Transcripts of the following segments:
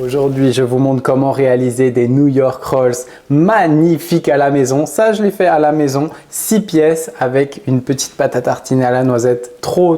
Aujourd'hui, je vous montre comment réaliser des New York Rolls magnifiques à la maison. Ça, je l'ai fait à la maison, 6 pièces avec une petite pâte à tartiner à la noisette. Trop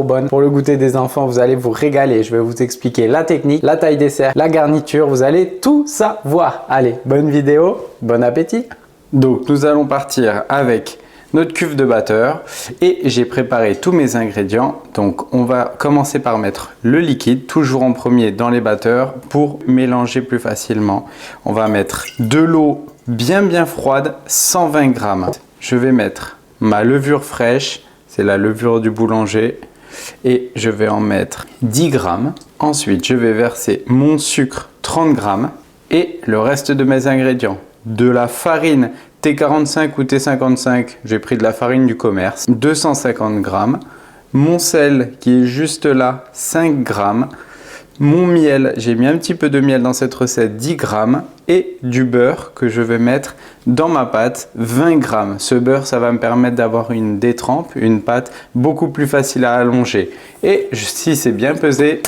bonne. Pour le goûter des enfants, vous allez vous régaler. Je vais vous expliquer la technique, la taille dessert, la garniture. Vous allez tout savoir. Allez, bonne vidéo, bon appétit. Donc, nous allons partir avec notre cuve de batteur et j'ai préparé tous mes ingrédients. Donc on va commencer par mettre le liquide toujours en premier dans les batteurs pour mélanger plus facilement. On va mettre de l'eau bien froide, 120 grammes. Je vais mettre ma levure fraîche, c'est la levure du boulanger, et je vais en mettre 10 grammes. Ensuite je vais verser mon sucre, 30 grammes, et le reste de mes ingrédients. De la farine T45 ou T55, j'ai pris de la farine du commerce, 250 grammes. Mon sel qui est juste là, 5 grammes. Mon miel, j'ai mis un petit peu de miel dans cette recette, 10 grammes. Et du beurre que je vais mettre dans ma pâte, 20 grammes. Ce beurre, ça va me permettre d'avoir une détrempe, une pâte beaucoup plus facile à allonger. Et si c'est bien pesé,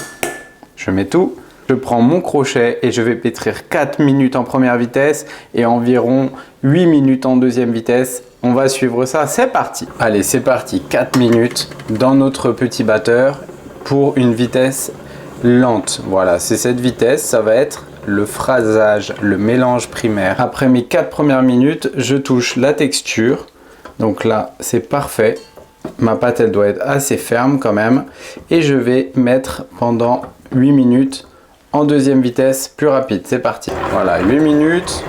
je mets tout. Je prends mon crochet et je vais pétrir 4 minutes en première vitesse et environ 8 minutes en deuxième vitesse. On va suivre ça, c'est parti. Allez, c'est parti, 4 minutes dans notre petit batteur pour une vitesse lente. Voilà, c'est cette vitesse, ça va être le phrasage, le mélange primaire. Après mes 4 premières minutes, je touche la texture. Donc là, c'est parfait. Ma pâte, elle doit être assez ferme quand même. Et je vais mettre pendant 8 minutes en deuxième vitesse, plus rapide. C'est parti. Voilà, 8 minutes,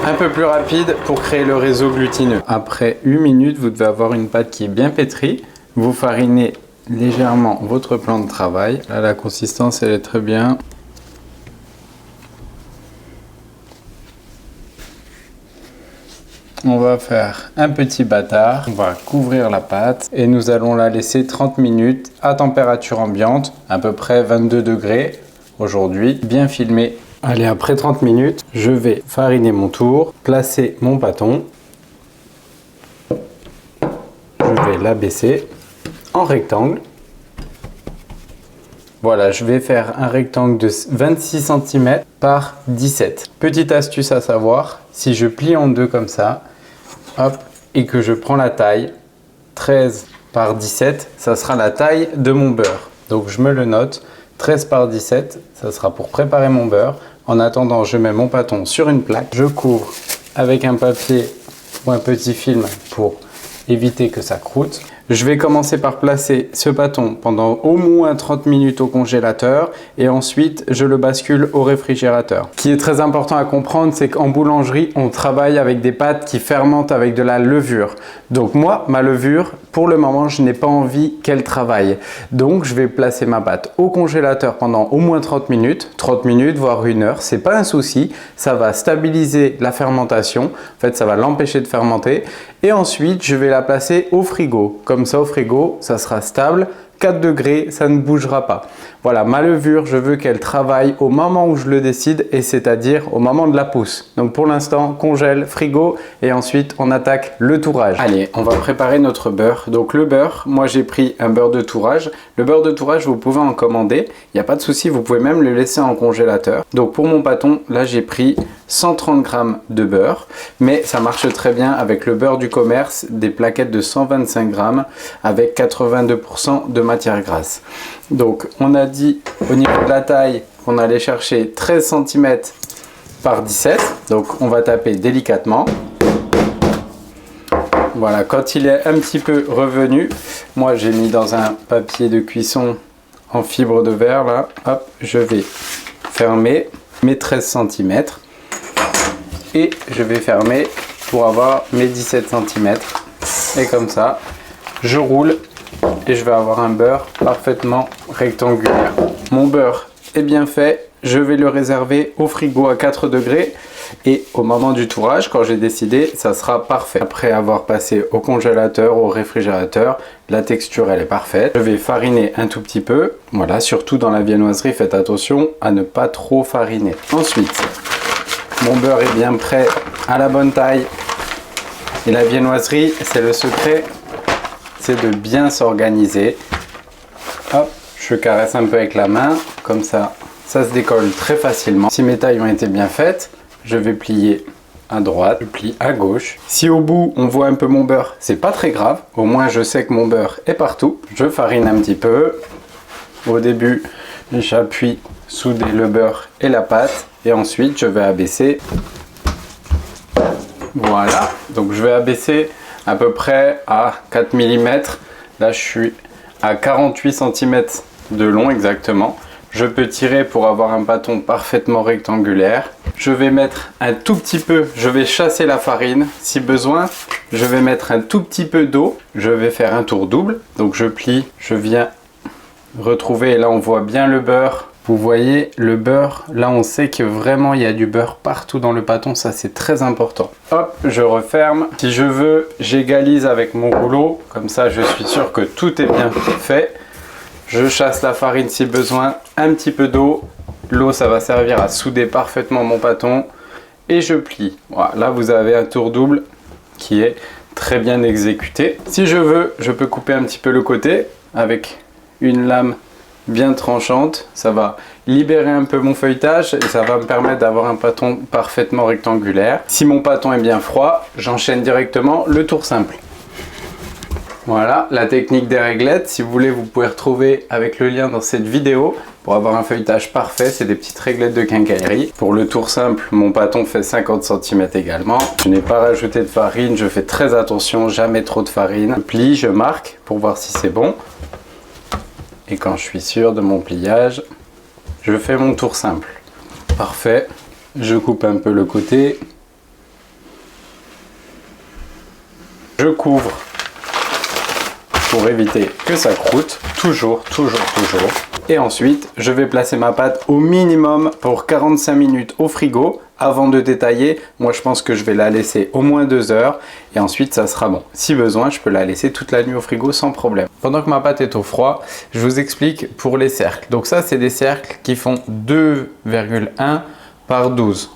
un peu plus rapide pour créer le réseau glutineux. Après 8 minutes, vous devez avoir une pâte qui est bien pétrie. Vous farinez légèrement votre plan de travail. Là, la consistance, elle est très bien. On va faire un petit bâtard, on va couvrir la pâte et nous allons la laisser 30 minutes à température ambiante, à peu près 22 degrés. Aujourd'hui, bien filmé. Allez, après 30 minutes, je vais fariner mon tour, placer mon bâton. Je vais l'abaisser en rectangle. Voilà, je vais faire un rectangle de 26 cm par 17. Petite astuce à savoir, si je plie en deux comme ça, hop, et que je prends la taille 13 par 17, ça sera la taille de mon beurre. Donc je me le note. 13 par 17, ça sera pour préparer mon beurre. En attendant, je mets mon bâton sur une plaque. Je couvre avec un papier ou un petit film pour éviter que ça croûte. Je vais commencer par placer ce bâton pendant au moins 30 minutes au congélateur et ensuite je le bascule au réfrigérateur. Ce qui est très important à comprendre, c'est qu'en boulangerie, on travaille avec des pâtes qui fermentent avec de la levure. Donc moi, ma levure, pour le moment, je n'ai pas envie qu'elle travaille. Donc je vais placer ma pâte au congélateur pendant au moins 30 minutes, voire 1 heure, c'est pas un souci. Ça va stabiliser la fermentation, en fait ça va l'empêcher de fermenter. Et ensuite, je vais la placer au frigo. Comme ça, au frigo, ça sera stable, 4 degrés, ça ne bougera pas. Voilà, ma levure, je veux qu'elle travaille au moment où je le décide, et c'est-à-dire au moment de la pousse. Donc pour l'instant, congèle, frigo, et ensuite on attaque le tourrage. Allez, on va préparer notre beurre. Donc le beurre, moi j'ai pris un beurre de tourrage. Le beurre de tourrage, vous pouvez en commander, il n'y a pas de souci, vous pouvez même le laisser en congélateur. Donc pour mon bâton, là j'ai pris 130 grammes de beurre, mais ça marche très bien avec le beurre du commerce, des plaquettes de 125 grammes avec 82% de matière grasse. Donc on a dit au niveau de la taille qu'on allait chercher 13 cm par 17, donc on va taper délicatement. Voilà, quand il est un petit peu revenu, moi j'ai mis dans un papier de cuisson en fibre de verre, là, hop, je vais fermer mes 13 cm et je vais fermer pour avoir mes 17 cm et comme ça, je roule et je vais avoir un beurre parfaitement rectangulaire. Mon beurre est bien fait, je vais le réserver au frigo à 4 degrés et au moment du tourrage, quand j'ai décidé, ça sera parfait. Après avoir passé au congélateur, au réfrigérateur, la texture elle est parfaite. Je vais fariner un tout petit peu, voilà, surtout dans la viennoiserie, faites attention à ne pas trop fariner. Ensuite, mon beurre est bien prêt, à la bonne taille, et la viennoiserie, c'est le secret, c'est de bien s'organiser. Hop, je caresse un peu avec la main, comme ça ça se décolle très facilement. Si mes tailles ont été bien faites, je vais plier à droite, je plie à gauche. Si au bout on voit un peu mon beurre, c'est pas très grave. Au moins je sais que mon beurre est partout. Je farine un petit peu. Au début, j'appuie souder le beurre et la pâte. Et ensuite, je vais abaisser. Voilà. Donc je vais abaisser à peu près à 4 mm. Là, je suis à 48 cm de long exactement. Je peux tirer pour avoir un bâton parfaitement rectangulaire. Je vais mettre un tout petit peu, je vais chasser la farine. Si besoin, je vais mettre un tout petit peu d'eau. Je vais faire un tour double. Donc je plie, je viens retrouver, et là on voit bien le beurre. Vous voyez le beurre, là on sait que vraiment il y a du beurre partout dans le bâton, ça c'est très important. Hop, je referme. Si je veux, j'égalise avec mon rouleau, comme ça je suis sûr que tout est bien fait. Je chasse la farine si besoin, un petit peu d'eau. L'eau, ça va servir à souder parfaitement mon bâton. Et je plie. Voilà, là, vous avez un tour double qui est très bien exécuté. Si je veux, je peux couper un petit peu le côté avec une lame bien tranchante. Ça va libérer un peu mon feuilletage et ça va me permettre d'avoir un bâton parfaitement rectangulaire. Si mon bâton est bien froid, j'enchaîne directement le tour simple. Voilà, la technique des réglettes, si vous voulez, vous pouvez retrouver avec le lien dans cette vidéo. Pour avoir un feuilletage parfait, c'est des petites réglettes de quincaillerie. Pour le tour simple, mon bâton fait 50 cm également. Je n'ai pas rajouté de farine, je fais très attention, jamais trop de farine. Je plie, je marque pour voir si c'est bon. Et quand je suis sûr de mon pliage, je fais mon tour simple. Parfait, je coupe un peu le côté. Je couvre pour éviter que ça croûte, toujours. Et ensuite, je vais placer ma pâte au minimum pour 45 minutes au frigo avant de détailler. Moi, je pense que je vais la laisser au moins 2 heures et ensuite, ça sera bon. Si besoin, je peux la laisser toute la nuit au frigo sans problème. Pendant que ma pâte est au froid, je vous explique pour les cercles. Donc ça, c'est des cercles qui font 2,1 par 12.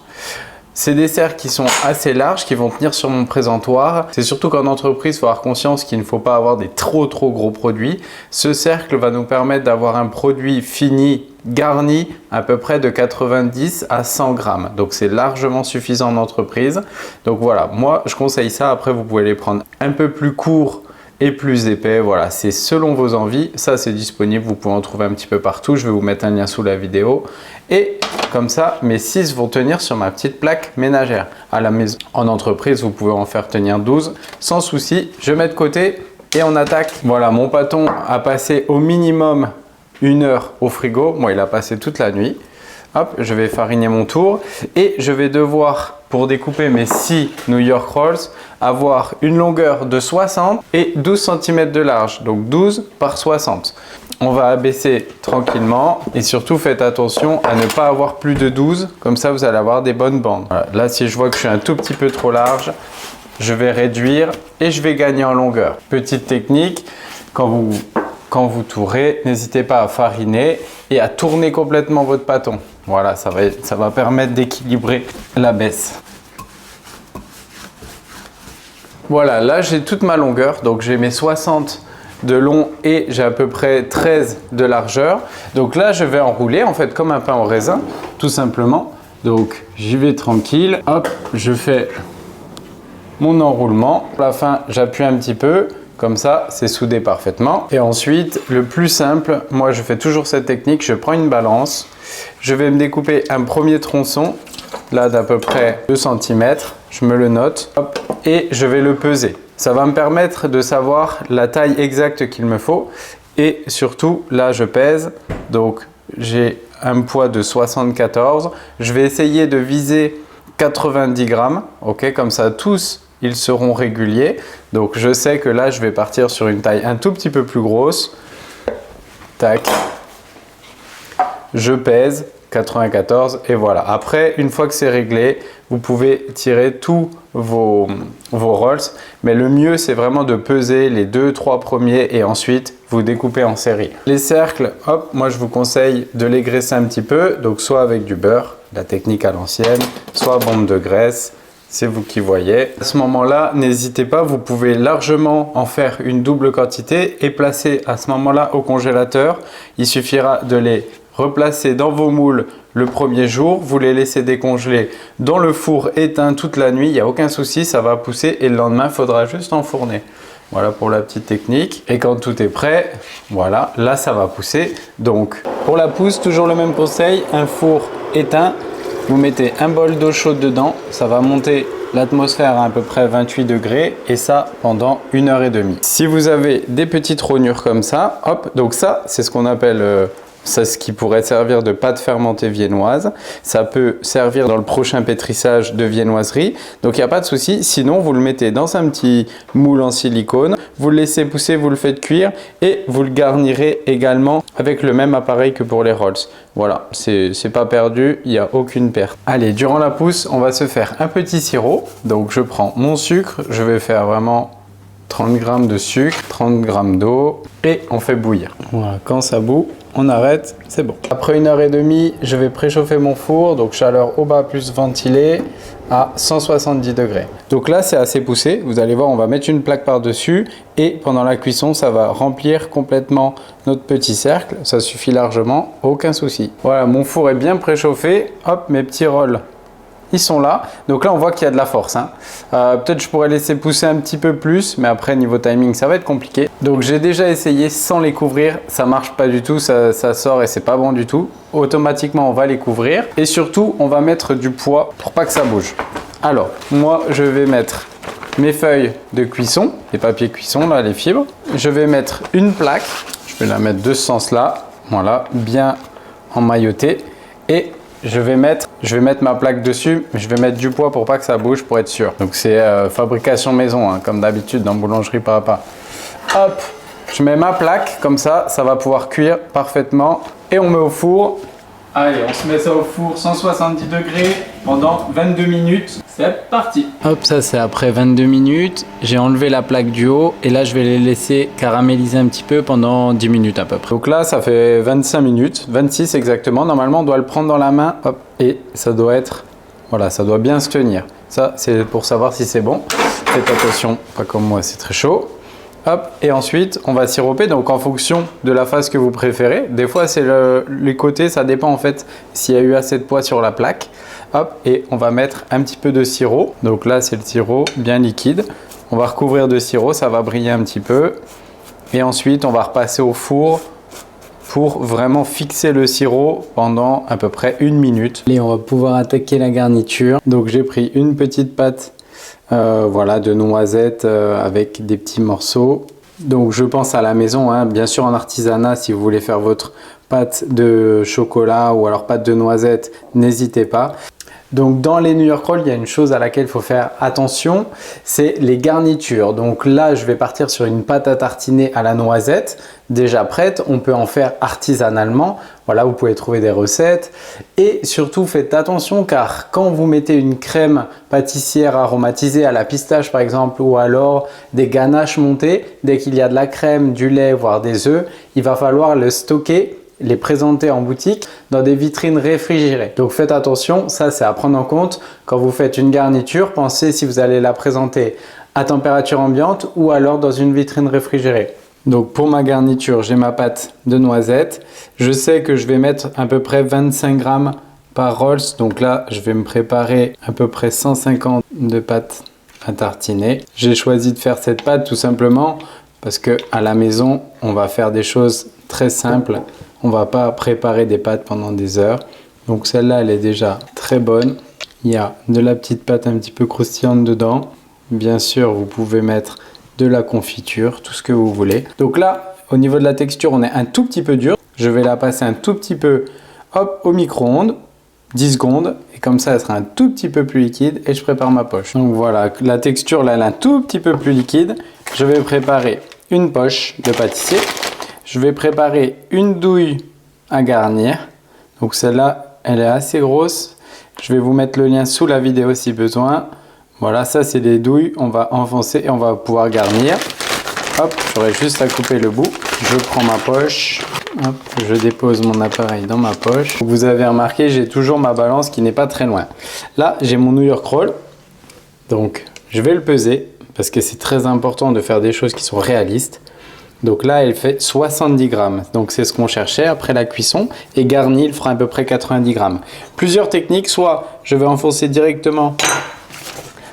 C'est des cercles qui sont assez larges, qui vont tenir sur mon présentoir. C'est surtout qu'en entreprise, il faut avoir conscience qu'il ne faut pas avoir des trop gros produits. Ce cercle va nous permettre d'avoir un produit fini, garni, à peu près de 90 à 100 grammes. Donc c'est largement suffisant en entreprise. Donc voilà, moi je conseille ça. Après, vous pouvez les prendre un peu plus courts et plus épais, voilà, c'est selon vos envies. Ça, c'est disponible, vous pouvez en trouver un petit peu partout. Je vais vous mettre un lien sous la vidéo. Et comme ça, mes 6 vont tenir sur ma petite plaque ménagère. À la maison, en entreprise, vous pouvez en faire tenir 12 sans souci. Je mets de côté et on attaque. Voilà, mon bâton a passé au minimum 1 heure au frigo. Moi, il a passé toute la nuit. Hop, je vais fariner mon tour et je vais devoir, pour découper mes 6 New York Rolls, avoir une longueur de 60 et 12 cm de large, donc 12 par 60. On va abaisser tranquillement et surtout faites attention à ne pas avoir plus de 12, comme ça vous allez avoir des bonnes bandes. Voilà. Là, si je vois que je suis un tout petit peu trop large, je vais réduire et je vais gagner en longueur. Petite technique, quand vous tourez, n'hésitez pas à fariner et à tourner complètement votre bâton. Voilà, ça va permettre d'équilibrer la baisse. Voilà, là j'ai toute ma longueur, donc j'ai mes 60 de long et j'ai à peu près 13 de largeur. Donc là je vais enrouler en fait comme un pain au raisin, tout simplement. Donc j'y vais tranquille, hop, je fais mon enroulement. À la fin, j'appuie un petit peu. Comme ça, c'est soudé parfaitement. Et ensuite, le plus simple, moi je fais toujours cette technique, je prends une balance, je vais me découper un premier tronçon, là d'à peu près 2 cm, je me le note, hop, et je vais le peser. Ça va me permettre de savoir la taille exacte qu'il me faut. Et surtout, là je pèse, donc j'ai un poids de 74. Je vais essayer de viser 90 grammes, ok, comme ça tous ils seront réguliers. Donc je sais que là je vais partir sur une taille un tout petit peu plus grosse. Tac. Je pèse 94 et voilà. Après, une fois que c'est réglé, vous pouvez tirer tous vos rolls. Mais le mieux, c'est vraiment de peser les 2-3 premiers et ensuite vous découpez en série. Les cercles, hop, moi je vous conseille de les graisser un petit peu. Donc soit avec du beurre, la technique à l'ancienne, soit bombe de graisse. C'est vous qui voyez. À ce moment-là, n'hésitez pas, vous pouvez largement en faire une double quantité et placer à ce moment-là au congélateur. Il suffira de les replacez dans vos moules le premier jour, vous les laissez décongeler dans le four éteint toute la nuit, il n'y a aucun souci, ça va pousser et le lendemain, il faudra juste enfourner. Voilà pour la petite technique. Et quand tout est prêt, voilà, là ça va pousser. Donc pour la pousse, toujours le même conseil, un four éteint, vous mettez un bol d'eau chaude dedans, ça va monter l'atmosphère à peu près 28 degrés et ça pendant 1h30. Si vous avez des petites rognures comme ça, hop, donc ça c'est ce qu'on appelle c'est ce qui pourrait servir de pâte fermentée viennoise. Ça peut servir dans le prochain pétrissage de viennoiserie. Donc il n'y a pas de souci. Sinon, vous le mettez dans un petit moule en silicone. Vous le laissez pousser, vous le faites cuire et vous le garnirez également avec le même appareil que pour les rolls. Voilà, c'est pas perdu, il n'y a aucune perte. Allez, durant la pousse, on va se faire un petit sirop. Donc je prends mon sucre, je vais faire vraiment 30 g de sucre, 30 g d'eau et on fait bouillir. Voilà, quand ça bout, on arrête, c'est bon. Après 1h30, je vais préchauffer mon four, donc chaleur au bas plus ventilé à 170 degrés. Donc là, c'est assez poussé. Vous allez voir, on va mettre une plaque par-dessus et pendant la cuisson, ça va remplir complètement notre petit cercle. Ça suffit largement, aucun souci. Voilà, mon four est bien préchauffé. Hop, mes petits rolls. Ils sont là, donc là on voit qu'il y a de la force. Hein. Peut-être je pourrais laisser pousser un petit peu plus, mais après niveau timing ça va être compliqué. Donc j'ai déjà essayé sans les couvrir, ça marche pas du tout, ça sort et c'est pas bon du tout. Automatiquement on va les couvrir et surtout on va mettre du poids pour pas que ça bouge. Alors moi je vais mettre mes feuilles de cuisson, les papiers cuisson là, les fibres. Je vais mettre une plaque, je vais la mettre de ce sens là, voilà, bien emmaillotée et je vais mettre ma plaque dessus, mais je vais mettre du poids pour pas que ça bouge pour être sûr. Donc c'est fabrication maison, hein, comme d'habitude dans boulangerie Papa. Hop, je mets ma plaque, comme ça, ça va pouvoir cuire parfaitement. Et on met au four. Allez, on se met ça au four 170 degrés pendant 22 minutes. C'est parti. Hop, ça c'est après 22 minutes. J'ai enlevé la plaque du haut et là je vais les laisser caraméliser un petit peu pendant 10 minutes à peu près. Donc là ça fait 25 minutes, 26 exactement. Normalement on doit le prendre dans la main, hop, et ça doit être, voilà, ça doit bien se tenir. Ça c'est pour savoir si c'est bon. Faites attention, pas comme moi, c'est très chaud. Hop, et ensuite on va siroper, donc en fonction de la face que vous préférez. Des fois c'est les côtés, ça dépend en fait s'il y a eu assez de poids sur la plaque. Hop, et on va mettre un petit peu de sirop. Donc là c'est le sirop bien liquide. On va recouvrir de sirop, ça va briller un petit peu. Et ensuite on va repasser au four pour vraiment fixer le sirop pendant à peu près 1 minute. Et on va pouvoir attaquer la garniture. Donc j'ai pris une petite pâte voilà, de noisettes avec des petits morceaux. Donc je pense à la maison, hein, bien sûr en artisanat, si vous voulez faire votre pâte de chocolat ou alors pâte de noisettes, n'hésitez pas. Donc dans les New York Rolls, il y a une chose à laquelle il faut faire attention, c'est les garnitures. Donc là, je vais partir sur une pâte à tartiner à la noisette, déjà prête. On peut en faire artisanalement. Voilà, vous pouvez trouver des recettes. Et surtout, faites attention car quand vous mettez une crème pâtissière aromatisée à la pistache par exemple, ou alors des ganaches montées, dès qu'il y a de la crème, du lait, voire des œufs, il va falloir le stocker, les présenter en boutique dans des vitrines réfrigérées. Donc faites attention, ça c'est à prendre en compte. Quand vous faites une garniture, pensez si vous allez la présenter à température ambiante ou alors dans une vitrine réfrigérée. Donc pour ma garniture, j'ai ma pâte de noisettes. Je sais que je vais mettre à peu près 25 grammes par rolls. Donc là, je vais me préparer à peu près 150 de pâte à tartiner. J'ai choisi de faire cette pâte tout simplement parce que à la maison, on va faire des choses très simples. On ne va pas préparer des pâtes pendant des heures. Donc celle-là, elle est déjà très bonne. Il y a de la petite pâte un petit peu croustillante dedans. Bien sûr, vous pouvez mettre de la confiture, tout ce que vous voulez. Donc là, au niveau de la texture, on est un tout petit peu dur. Je vais la passer un tout petit peu hop, au micro-ondes, 10 secondes. Et comme ça, elle sera un tout petit peu plus liquide et je prépare ma poche. Donc voilà, la texture, là, elle est un tout petit peu plus liquide. Je vais préparer une poche de pâtissier. Je vais préparer une douille à garnir. Donc celle-là, elle est assez grosse. Je vais vous mettre le lien sous la vidéo si besoin. Voilà, ça c'est les douilles. On va enfoncer et on va pouvoir garnir. Hop, j'aurai juste à couper le bout. Je prends ma poche. Hop, je dépose mon appareil dans ma poche. Vous avez remarqué, j'ai toujours ma balance qui n'est pas très loin. Là, j'ai mon New York Roll. Donc, je vais le peser parce que c'est très important de faire des choses qui sont réalistes. Donc là, elle fait 70 grammes. Donc c'est ce qu'on cherchait après la cuisson. Et garni, il fera à peu près 90 grammes. Plusieurs techniques. Soit je vais enfoncer directement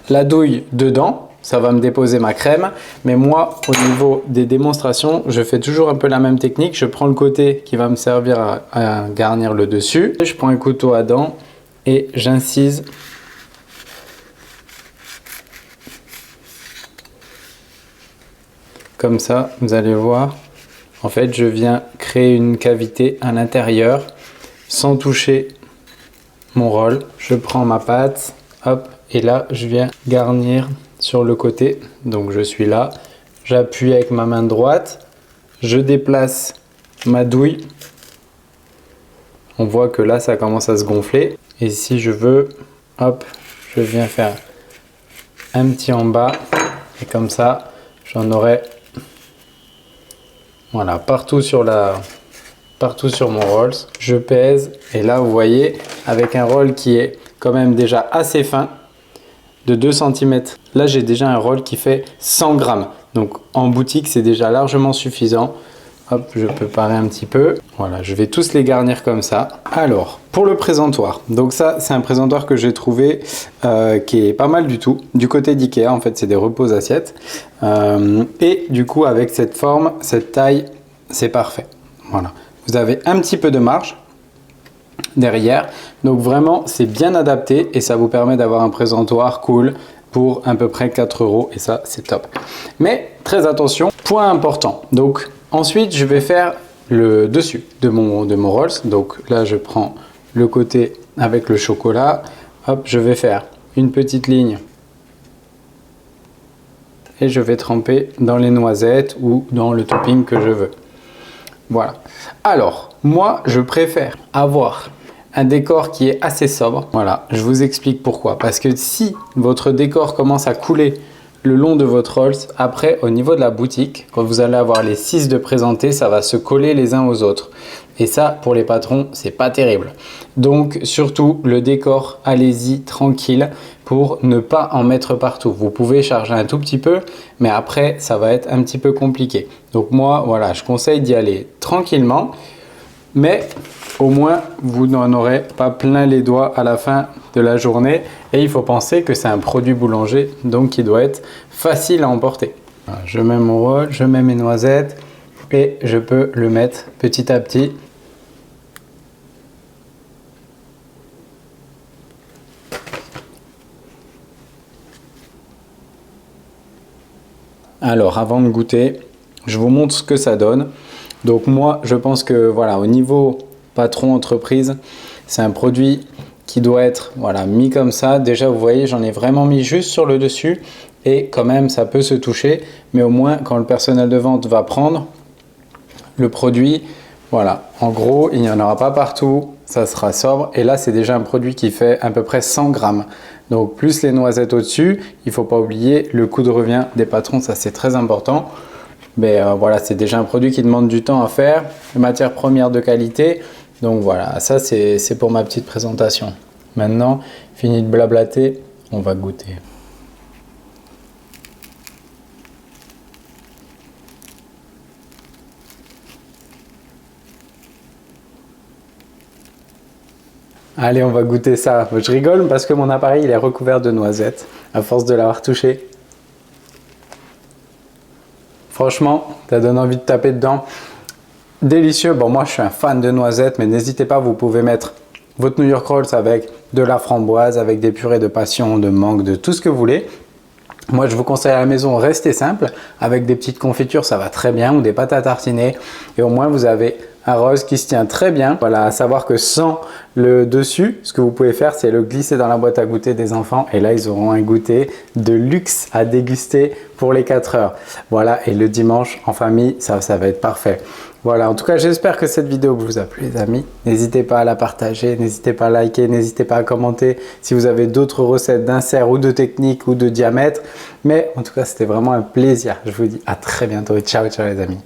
la douille dedans. Ça va me déposer ma crème. Mais moi, au niveau des démonstrations, je fais toujours un peu la même technique. Je prends le côté qui va me servir à garnir le dessus. Je prends un couteau à dents et j'incise. Comme ça, vous allez voir, en fait, je viens créer une cavité à l'intérieur sans toucher mon rôle. Je prends ma pâte, hop, et là, je viens garnir sur le côté. Donc, je suis là, j'appuie avec ma main droite, je déplace ma douille. On voit que là, ça commence à se gonfler. Et si je veux, hop, je viens faire un petit en bas. Et comme ça, j'en aurai... Voilà, partout sur mon roll, je pèse et là vous voyez avec un roll qui est quand même déjà assez fin, de 2 cm. Là j'ai déjà un roll qui fait 100 grammes. Donc en boutique c'est déjà largement suffisant. Hop, je peux parer un petit peu. Voilà, je vais tous les garnir comme ça. Alors, pour le présentoir. Donc ça, c'est un présentoir que j'ai trouvé qui est pas mal du tout. Du côté d'Ikea, en fait, c'est des repose assiettes. Et du coup, avec cette forme, cette taille, c'est parfait. Voilà. Vous avez un petit peu de marge derrière. Donc vraiment, c'est bien adapté et ça vous permet d'avoir un présentoir cool pour à peu près 4 € et ça, c'est top. Mais très attention, point important. Donc, ensuite, je vais faire le dessus de mon rolls. Donc là, je prends le côté avec le chocolat. Hop, je vais faire une petite ligne et je vais tremper dans les noisettes ou dans le topping que je veux. Voilà. Alors, moi, je préfère avoir un décor qui est assez sobre. Voilà, je vous explique pourquoi. Parce que si votre décor commence à couler le long de votre rolls, après au niveau de la boutique, quand vous allez avoir les 6 de présentés, ça va se coller les uns aux autres. Et ça, pour les patrons, c'est pas terrible. Donc surtout le décor, allez-y tranquille pour ne pas en mettre partout. Vous pouvez charger un tout petit peu, mais après ça va être un petit peu compliqué. Donc moi, voilà, je conseille d'y aller tranquillement, mais au moins vous n'en aurez pas plein les doigts à la fin de la journée. Et il faut penser que c'est un produit boulanger, donc il doit être facile à emporter. Voilà, je mets mon roll, je mets mes noisettes et je peux le mettre petit à petit. Alors avant de goûter, je vous montre ce que ça donne. Donc moi je pense que voilà, au niveau patron entreprise, c'est un produit qui doit être voilà, mis comme ça. Déjà vous voyez, j'en ai vraiment mis juste sur le dessus et quand même ça peut se toucher, mais au moins quand le personnel de vente va prendre le produit, voilà, en gros il n'y en aura pas partout, ça sera sobre. Et là c'est déjà un produit qui fait à peu près 100 grammes. Donc plus les noisettes au-dessus, il ne faut pas oublier le coût de revient des patrons, ça c'est très important. Mais voilà, c'est déjà un produit qui demande du temps à faire, une matière première de qualité. Donc voilà, ça c'est pour ma petite présentation. Maintenant, fini de blablater, on va goûter. Allez, on va goûter ça. Je rigole parce que mon appareil il est recouvert de noisettes à force de l'avoir touché. Franchement, ça donne envie de taper dedans. Délicieux. Bon, moi je suis un fan de noisettes, mais n'hésitez pas, vous pouvez mettre votre New York Rolls avec de la framboise, avec des purées de passion, de mangue, de tout ce que vous voulez. Moi, je vous conseille à la maison, restez simple. Avec des petites confitures, ça va très bien, ou des pâtes à tartiner. Et au moins, vous avez un rolls qui se tient très bien. Voilà, à savoir que sans le dessus, ce que vous pouvez faire, c'est le glisser dans la boîte à goûter des enfants. Et là, ils auront un goûter de luxe à déguster pour les 4 heures. Voilà, et le dimanche, en famille, ça va être parfait. Voilà, en tout cas, j'espère que cette vidéo vous a plu, les amis. N'hésitez pas à la partager, n'hésitez pas à liker, n'hésitez pas à commenter si vous avez d'autres recettes d'insert ou de technique ou de diamètre. Mais en tout cas, c'était vraiment un plaisir. Je vous dis à très bientôt et ciao, ciao les amis.